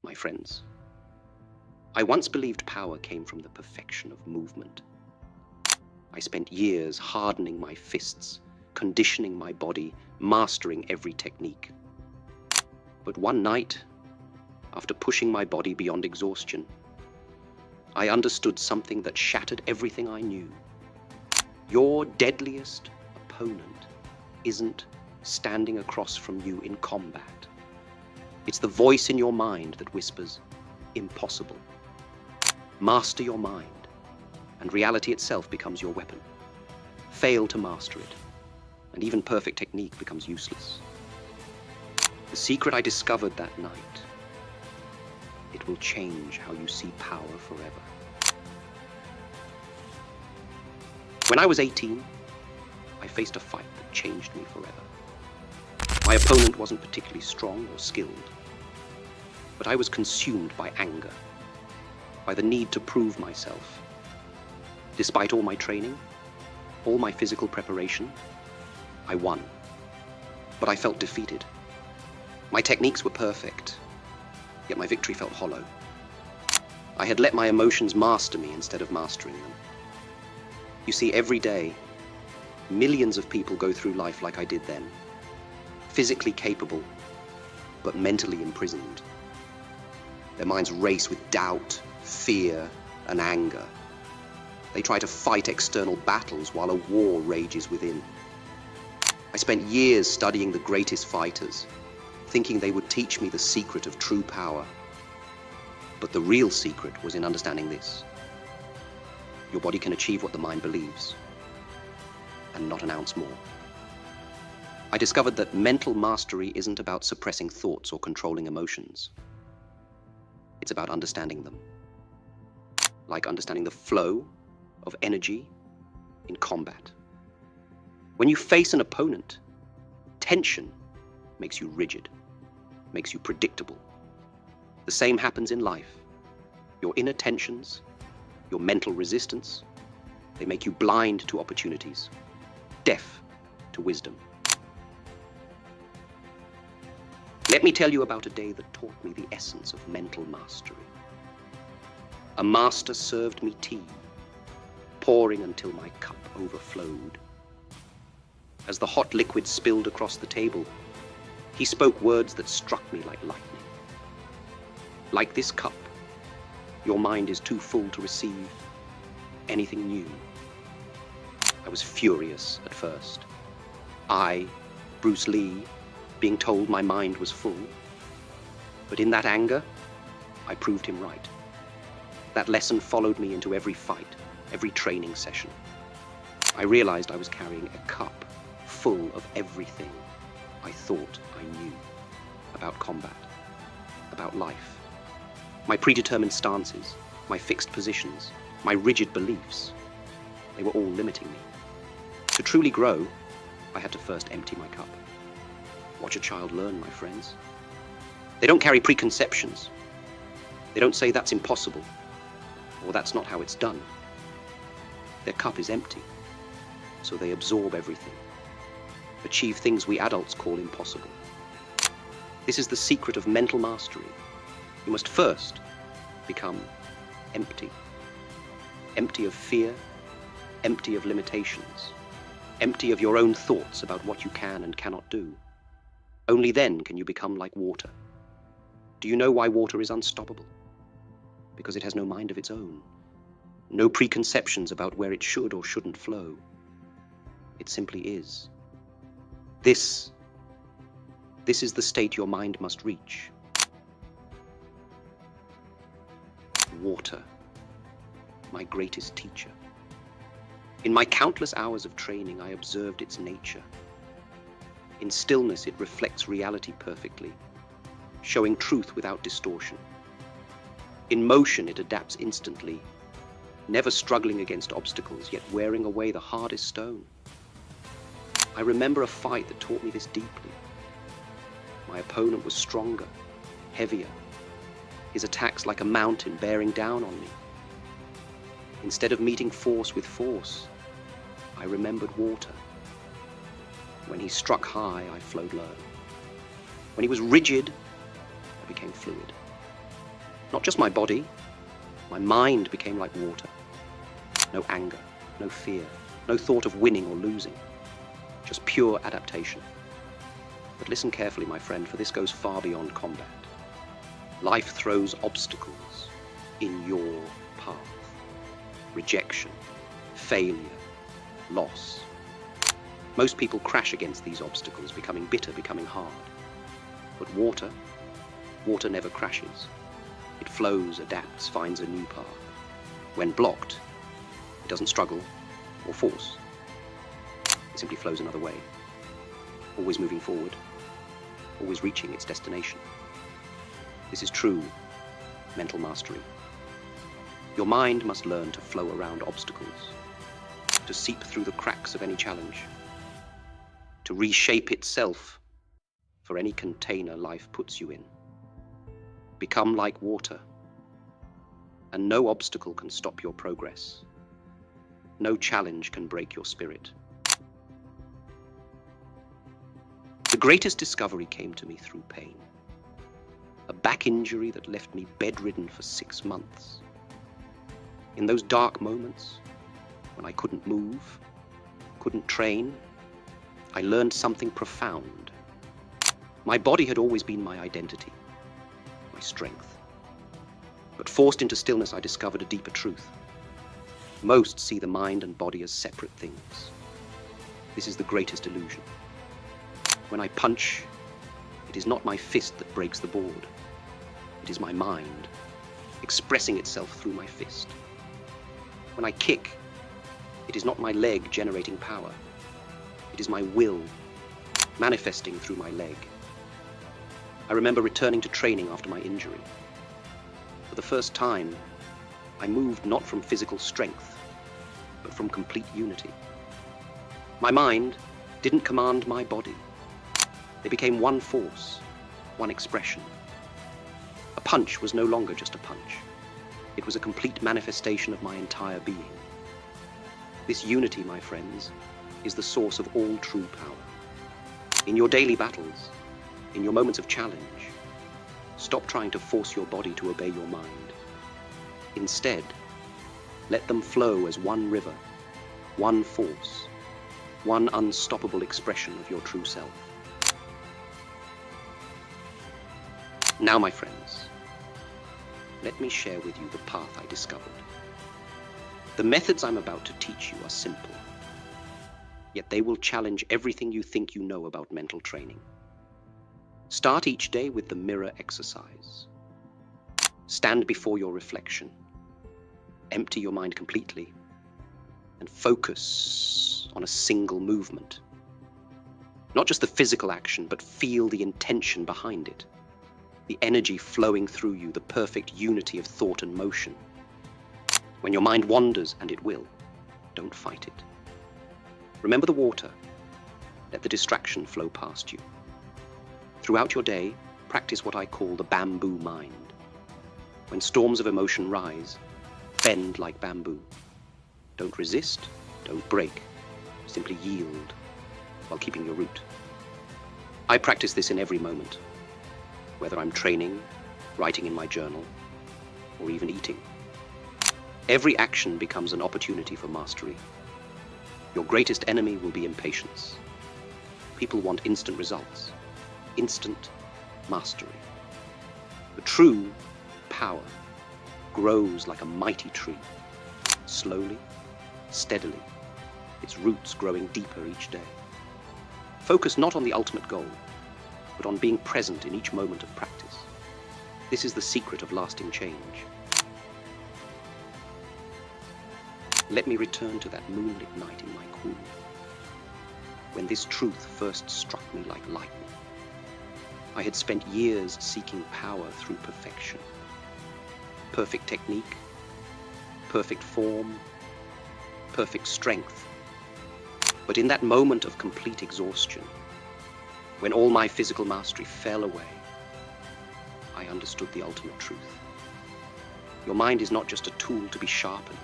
my friends. I once believed power came from the perfection of movement. I spent years hardening my fists, conditioning my body, mastering every technique. But one night, after pushing my body beyond exhaustion, I understood something that shattered everything I knew. Your deadliest opponent isn't standing across from you in combat. It's the voice in your mind that whispers, impossible. Master your mind, and reality itself becomes your weapon. Fail to master it, and even perfect technique becomes useless. The secret I discovered that night, it will change how you see power forever. When I was 18, I faced a fight that changed me forever. My opponent wasn't particularly strong or skilled, but I was consumed by anger, by the need to prove myself. Despite all my training, all my physical preparation, I won. But I felt defeated. My techniques were perfect, yet my victory felt hollow. I had let my emotions master me instead of mastering them. You see, every day, millions of people go through life like I did then, physically capable, but mentally imprisoned. Their minds race with doubt, fear, and anger. They try to fight external battles while a war rages within. I spent years studying the greatest fighters, thinking they would teach me the secret of true power. But the real secret was in understanding this. Your body can achieve what the mind believes, and not an ounce more. I discovered that mental mastery isn't about suppressing thoughts or controlling emotions. It's about understanding them. Like understanding the flow of energy in combat. When you face an opponent, tension makes you rigid, makes you predictable. The same happens in life. Your inner tensions, your mental resistance, they make you blind to opportunities, deaf to wisdom. Let me tell you about a day that taught me the essence of mental mastery. A master served me tea, pouring until my cup overflowed. As the hot liquid spilled across the table, he spoke words that struck me like lightning. Like this cup, your mind is too full to receive anything new. I was furious at first. I, Bruce Lee, being told my mind was full. But in that anger, I proved him right. That lesson followed me into every fight, every training session. I realized I was carrying a cup full of everything I thought I knew about combat, about life. My predetermined stances, my fixed positions, my rigid beliefs, they were all limiting me. To truly grow, I had to first empty my cup. Watch a child learn, my friends. They don't carry preconceptions. They don't say that's impossible, or that's not how it's done. Their cup is empty, so they absorb everything, achieve things we adults call impossible. This is the secret of mental mastery. You must first become empty. Empty of fear, empty of limitations, empty of your own thoughts about what you can and cannot do. Only then can you become like water. Do you know why water is unstoppable? Because it has no mind of its own, no preconceptions about where it should or shouldn't flow. It simply is. This is the state your mind must reach. Water, my greatest teacher. In my countless hours of training, I observed its nature. In stillness, it reflects reality perfectly, showing truth without distortion. In motion, it adapts instantly, never struggling against obstacles, yet wearing away the hardest stone. I remember a fight that taught me this deeply. My opponent was stronger, heavier, his attacks like a mountain bearing down on me. Instead of meeting force with force, I remembered water. When he struck high, I flowed low. When he was rigid, I became fluid. Not just my body, my mind became like water. No anger, no fear, no thought of winning or losing, just pure adaptation. But listen carefully, my friend, for this goes far beyond combat. Life throws obstacles in your path. Rejection, failure, loss. Most people crash against these obstacles, becoming bitter, becoming hard. But water never crashes. It flows, adapts, finds a new path. When blocked, it doesn't struggle or force. It simply flows another way, always moving forward, always reaching its destination. This is true mental mastery. Your mind must learn to flow around obstacles, to seep through the cracks of any challenge, to reshape itself for any container life puts you in. Become like water, and no obstacle can stop your progress. No challenge can break your spirit. The greatest discovery came to me through pain. A back injury that left me bedridden for 6 months. In those dark moments, when I couldn't move, couldn't train, I learned something profound. My body had always been my identity, my strength. But forced into stillness, I discovered a deeper truth. Most see the mind and body as separate things. This is the greatest illusion. When I punch, it is not my fist that breaks the board. It is my mind, expressing itself through my fist. When I kick, it is not my leg generating power. It is my will, manifesting through my leg. I remember returning to training after my injury. For the first time, I moved not from physical strength, but from complete unity. My mind didn't command my body. They became one force, one expression. A punch was no longer just a punch. It was a complete manifestation of my entire being. This unity, my friends, is the source of all true power. In your daily battles, in your moments of challenge, stop trying to force your body to obey your mind. Instead, let them flow as one river, one force, one unstoppable expression of your true self. Now, my friends, let me share with you the path I discovered. The methods I'm about to teach you are simple, yet they will challenge everything you think you know about mental training. Start each day with the mirror exercise. Stand before your reflection. Empty your mind completely and focus on a single movement. Not just the physical action, but feel the intention behind it. The energy flowing through you, the perfect unity of thought and motion. When your mind wanders, and it will, don't fight it. Remember the water. Let the distraction flow past you. Throughout your day, practice what I call the bamboo mind. When storms of emotion rise, bend like bamboo. Don't resist, don't break. Simply yield while keeping your root. I practice this in every moment, whether I'm training, writing in my journal, or even eating. Every action becomes an opportunity for mastery. Your greatest enemy will be impatience. People want instant results, instant mastery. The true power grows like a mighty tree, slowly, steadily, its roots growing deeper each day. Focus not on the ultimate goal, but on being present in each moment of practice. This is the secret of lasting change. Let me return to that moonlit night in my cool, when this truth first struck me like lightning. I had spent years seeking power through perfection. Perfect technique, perfect form, perfect strength. But in that moment of complete exhaustion, when all my physical mastery fell away, I understood the ultimate truth. Your mind is not just a tool to be sharpened.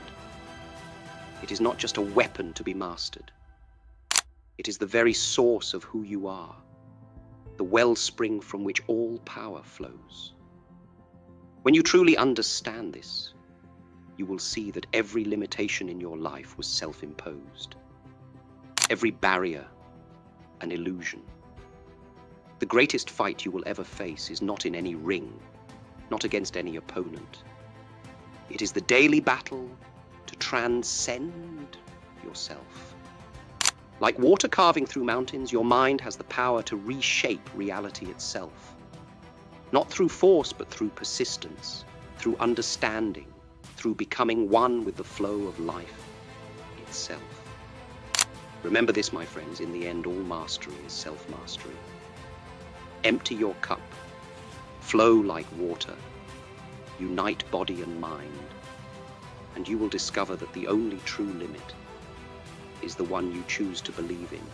It is not just a weapon to be mastered. It is the very source of who you are, the wellspring from which all power flows. When you truly understand this, you will see that every limitation in your life was self-imposed. Every barrier, an illusion. The greatest fight you will ever face is not in any ring, not against any opponent. It is the daily battle to transcend yourself. Like water carving through mountains, your mind has the power to reshape reality itself. Not through force, but through persistence, through understanding, through becoming one with the flow of life itself. Remember this, my friends, in the end, all mastery is self-mastery. Empty your cup, flow like water, unite body and mind, and you will discover that the only true limit is the one you choose to believe in.